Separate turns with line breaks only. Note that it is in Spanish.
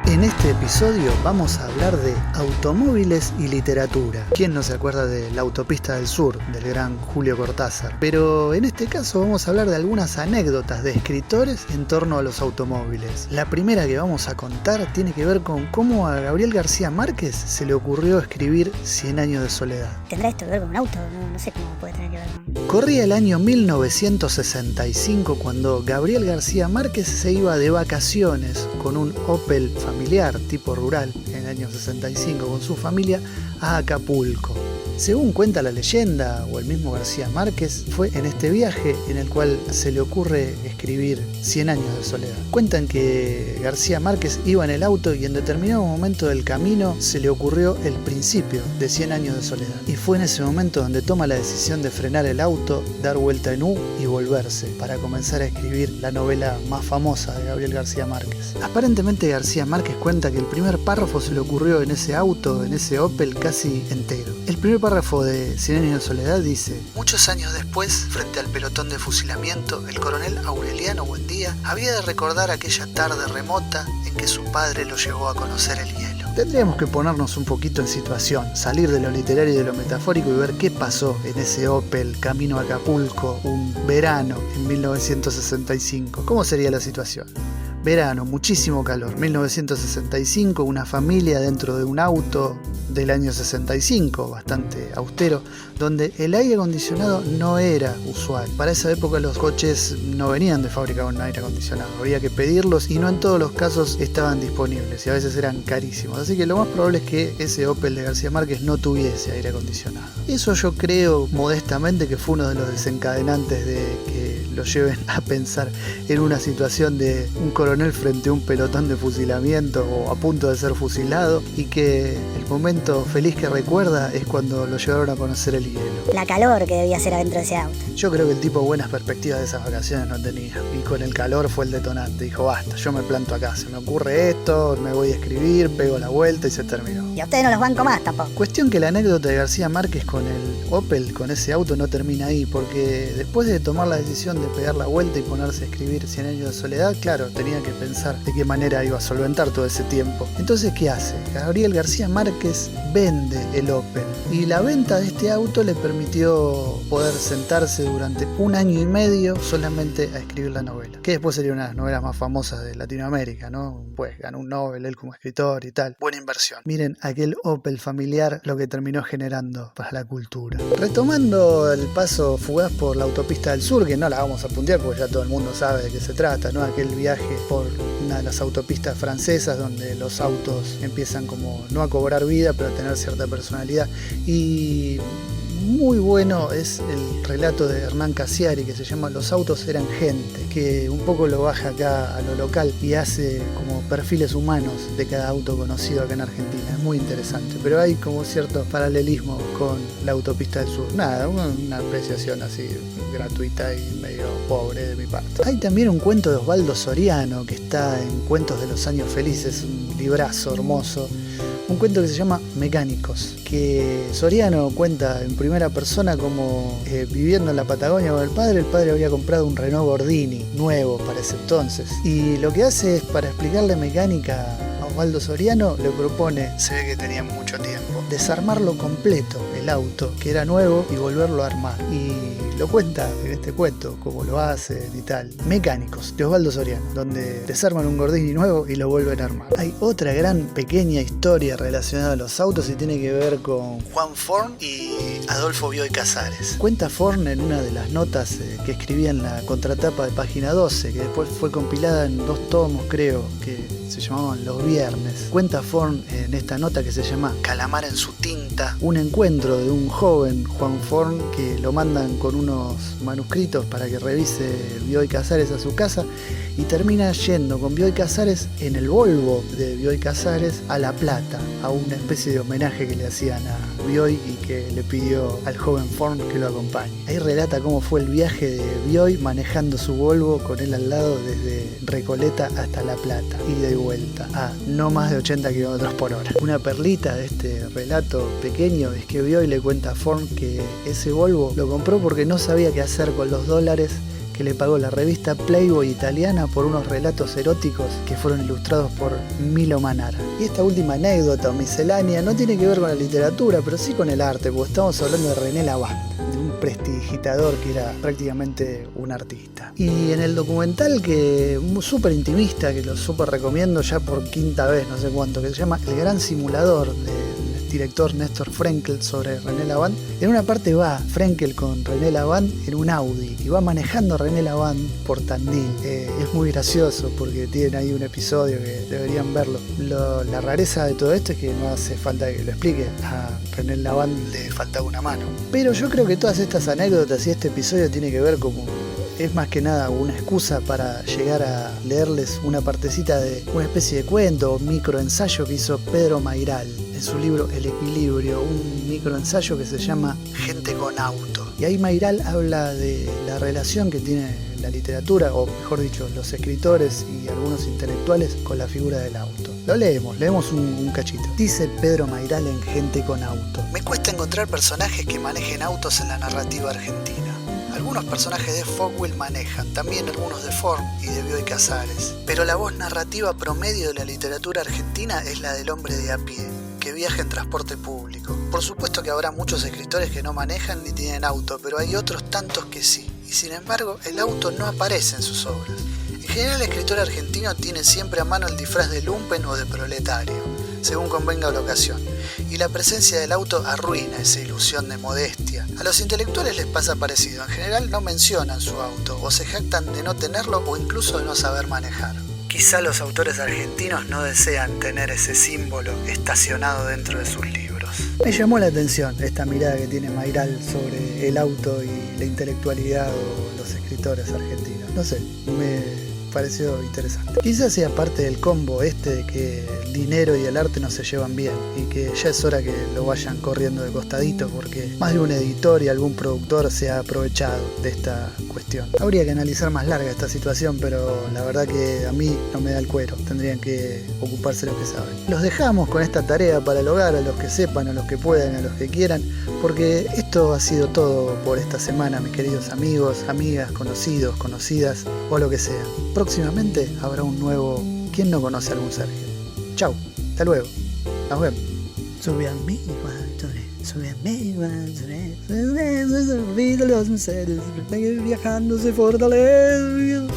En este episodio vamos a hablar de automóviles y literatura. ¿Quién no se acuerda de La Autopista del Sur, del gran Julio Cortázar? Pero en este caso vamos a hablar de algunas anécdotas de escritores en torno a los automóviles. La primera que vamos a contar tiene que ver con cómo a Gabriel García Márquez se le ocurrió escribir 100 años de soledad.
¿Tendrá esto que ver con un auto? No sé cómo puede tener que ver con...
Corría el año 1965 cuando Gabriel García Márquez se iba de vacaciones con un Opel familiar tipo rural en el año 65 con su familia a Acapulco. Según cuenta la leyenda o el mismo García Márquez, fue en este viaje en el cual se le ocurre escribir 100 años de soledad. Cuentan que García Márquez iba en el auto y en determinado momento del camino se le ocurrió el principio de 100 años de soledad. Y fue en ese momento donde toma la decisión de frenar el auto, dar vuelta en U y volverse para comenzar a escribir la novela más famosa de Gabriel García Márquez. Aparentemente García Márquez cuenta que el primer párrafo se le ocurrió en ese auto, en ese Opel casi entero. El primer párrafo de 100 años de soledad dice: muchos años después, frente al pelotón de fusilamiento, el coronel Aureliano Buendía había de recordar aquella tarde remota en que su padre lo llevó a conocer el hielo. Tendríamos que ponernos un poquito en situación, salir de lo literario y de lo metafórico y ver qué pasó en ese Opel camino a Acapulco un verano en 1965. ¿Cómo sería la situación? Verano, muchísimo calor, 1965, una familia dentro de un auto del año 65, bastante austero, donde el aire acondicionado no era usual. Para esa época los coches no venían de fábrica con aire acondicionado, había que pedirlos y no en todos los casos estaban disponibles y a veces eran carísimos. Así que lo más probable es que ese Opel de García Márquez no tuviese aire acondicionado. Eso yo creo modestamente que fue uno de los desencadenantes de que lo lleven a pensar en una situación de un coronel frente a un pelotón de fusilamiento o a punto de ser fusilado y que el momento feliz que recuerda es cuando lo llevaron a conocer el hielo.
La calor que debía hacer adentro de ese auto.
Yo creo que el tipo buenas perspectivas de esas vacaciones no tenía y con el calor fue el detonante. Dijo: basta, yo me planto acá, se me ocurre esto, me voy a escribir, pego la vuelta y se terminó.
Y a ustedes no los banco más tampoco.
Cuestión que la anécdota de García Márquez con el Opel, con ese auto, no termina ahí, porque después de tomar la decisión de pegar la vuelta y ponerse a escribir 100 años de soledad, claro, tenía que pensar de qué manera iba a solventar todo ese tiempo. Entonces, ¿qué hace? Gabriel García Márquez vende el Opel y la venta de este auto le permitió poder sentarse durante un año y medio solamente a escribir la novela, que después sería una de las novelas más famosas de Latinoamérica, ¿no? Pues ganó un Nobel él como escritor y tal. Buena inversión. Miren aquel Opel familiar lo que terminó generando para la cultura. Retomando el paso fugaz por la Autopista del Sur, que no la vamos a puntear porque ya todo el mundo sabe de qué se trata, ¿no? Aquel viaje por una de las autopistas francesas donde los autos empiezan como no a cobrar vida pero a tener cierta personalidad. Y muy bueno es el relato de Hernán Casiari que se llama Los autos eran gente, que un poco lo baja acá a lo local y hace como perfiles humanos de cada auto conocido acá en Argentina. Es muy interesante, pero hay como cierto paralelismo con la Autopista del Sur. Nada, una apreciación así gratuita y medio pobre de mi parte. Hay también un cuento de Osvaldo Soriano que está en Cuentos de los Años Felices, un librazo hermoso. Un cuento que se llama Mecánicos, que Soriano cuenta en primera persona como viviendo en la Patagonia con el padre había comprado un Renault Gordini nuevo para ese entonces. Y lo que hace es, para explicarle mecánica a Osvaldo Soriano, le propone, se ve que tenía mucho tiempo, desarmarlo completo, el auto, que era nuevo, y volverlo a armar. Y lo cuenta en este cuento, como lo hace y tal. Mecánicos, de Osvaldo Soriano, donde desarman un Gordini nuevo y lo vuelven a armar. Hay otra gran pequeña historia relacionada a los autos y tiene que ver con Juan Forn y Adolfo Bioy Casares. Cuenta Forn en una de las notas que escribía en la contratapa de Página 12, que después fue compilada en 2 tomos, creo, que se llamaban Los Viernes. Cuenta Forn en esta nota que se llama Calamar en su tinta, un encuentro de un joven Juan Forn que lo mandan con unos manuscritos para que revise Bioy Casares a su casa y termina yendo con Bioy Casares en el Volvo de Bioy Casares a La Plata, a una especie de homenaje que le hacían a Bioy y que le pidió al joven Forn que lo acompañe. Ahí relata cómo fue el viaje de Bioy manejando su Volvo con él al lado desde Recoleta hasta La Plata, ida y vuelta, a no más de 80 km por hora. Una perlita de este relato pequeño es que Bioy le cuenta a Forn que ese Volvo lo compró porque no sabía qué hacer con los dólares que le pagó la revista Playboy italiana por unos relatos eróticos que fueron ilustrados por Milo Manara. Y esta última anécdota o miscelánea no tiene que ver con la literatura, pero sí con el arte, porque estamos hablando de René Lavand, de un prestidigitador que era prácticamente un artista. Y en el documental, que súper intimista, que lo súper recomiendo ya por quinta vez, no sé cuánto, que se llama El Gran Simulador, del director Néstor Frenkel, sobre René Lavand. En una parte va Frenkel con René Lavand en un Audi y va manejando René Lavand por Tandil. Es muy gracioso porque tienen ahí un episodio que deberían verlo. La rareza de todo esto es que no hace falta que lo explique. A René Lavand le faltaba una mano. Pero yo creo que todas estas anécdotas y este episodio tiene que ver como... Es más que nada una excusa para llegar a leerles una partecita de una especie de cuento o microensayo que hizo Pedro Mairal en su libro El Equilibrio, un microensayo que se llama Gente con Auto. Y ahí Mairal habla de la relación que tiene la literatura, o mejor dicho, los escritores y algunos intelectuales con la figura del auto. Lo leemos un cachito. Dice Pedro Mairal en Gente con Auto: me cuesta encontrar personajes que manejen autos en la narrativa argentina. Algunos personajes de Fogwill manejan, también algunos de Form y de Bioy Casares. Pero la voz narrativa promedio de la literatura argentina es la del hombre de a pie, que viaja en transporte público. Por supuesto que habrá muchos escritores que no manejan ni tienen auto, pero hay otros tantos que sí. Y sin embargo, el auto no aparece en sus obras. En general, el escritor argentino tiene siempre a mano el disfraz de lumpen o de proletario, según convenga la ocasión, y la presencia del auto arruina esa ilusión de modestia. A los intelectuales les pasa parecido, en general no mencionan su auto, o se jactan de no tenerlo o incluso de no saber manejar. Quizá los autores argentinos no desean tener ese símbolo estacionado dentro de sus libros. Me llamó la atención esta mirada que tiene Mairal sobre el auto y la intelectualidad o los escritores argentinos. No sé, me pareció interesante. Quizás sea parte del combo este de que el dinero y el arte no se llevan bien y que ya es hora que lo vayan corriendo de costadito, porque más de un editor y algún productor se ha aprovechado de esta cuestión. Habría que analizar más larga esta situación, pero la verdad que a mí no me da el cuero. Tendrían que ocuparse los que saben. Los dejamos con esta tarea para el hogar, a los que sepan, a los que puedan, a los que quieran, porque esto ha sido todo por esta semana, mis queridos amigos, amigas, conocidos, conocidas o lo que sea. Próximamente habrá un nuevo ¿Quién no conoce a algún Sergio? Chau, hasta luego, nos vemos. Sube a mi guantore, los Mercedes, viajando se fortalece.